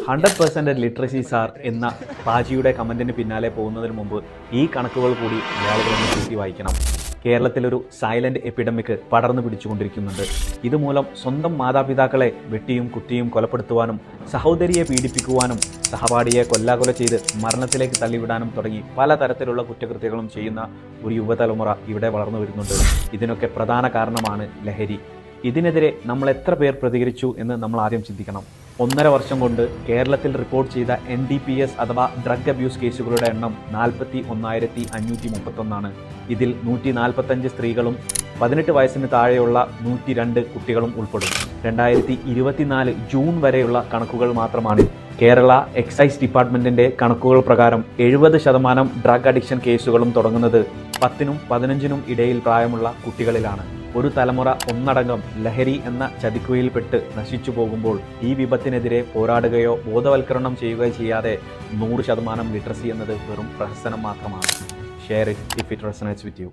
100% literacy sir എന്ന പാജിയുടെ കമൻറ്റിന് പിന്നാലെ പോകുന്നതിന് മുമ്പ് ഈ കണക്കുകൾ കൂടി മലയാളികളൊന്ന് കൂട്ടി വായിക്കണം. കേരളത്തിലൊരു സൈലന്റ് എപ്പിഡമിക് പടർന്നു പിടിച്ചുകൊണ്ടിരിക്കുന്നുണ്ട്. ഇതുമൂലം സ്വന്തം മാതാപിതാക്കളെ വെട്ടിയും കുത്തിയും കൊലപ്പെടുത്തുവാനും സഹോദരിയെ പീഡിപ്പിക്കുവാനും സഹപാഠിയെ കൊല്ലാകൊല ചെയ്ത് മരണത്തിലേക്ക് തള്ളിവിടാനും തുടങ്ങി പലതരത്തിലുള്ള കുറ്റകൃത്യങ്ങളും ചെയ്യുന്ന ഒരു യുവതലമുറ ഇവിടെ വളർന്നു വരുന്നുണ്ട്. ഇതിനൊക്കെ പ്രധാന കാരണമാണ് ലഹരി. ഇതിനെതിരെ നമ്മൾ എത്ര പേർ പ്രതികരിച്ചു എന്ന് നമ്മൾ ആദ്യം ചിന്തിക്കണം. 1.5 വർഷം കൊണ്ട് കേരളത്തിൽ റിപ്പോർട്ട് ചെയ്ത NDPS അഥവാ ഡ്രഗ് അബ്യൂസ് കേസുകളുടെ എണ്ണം 41,531 ഇതിൽ 145 സ്ത്രീകളും 18 വയസ്സിന് താഴെയുള്ള 102 കുട്ടികളും ഉൾപ്പെടും. 2024 ജൂൺ വരെയുള്ള കണക്കുകൾ മാത്രമാണ്. കേരള എക്സൈസ് ഡിപ്പാർട്ട്മെന്റിന്റെ കണക്കുകൾ പ്രകാരം 70% ഡ്രഗ് അഡിക്ഷൻ കേസുകളും തുടങ്ങുന്നത് 10നും 15നും ഇടയിൽ പ്രായമുള്ള കുട്ടികളിലാണ്. ഒരു തലമുറ ഒന്നടങ്കം ലഹരി എന്ന ചതിക്കുഴിയിൽപ്പെട്ട് നശിച്ചു പോകുമ്പോൾ ഈ വിപത്തിനെതിരെ പോരാടുകയോ ബോധവൽക്കരണം ചെയ്യുകയോ ചെയ്യാതെ 100% ലിറ്ററസി എന്നത് വെറും പ്രഹസനം മാത്രമാണ്. Share it if it resonates with U.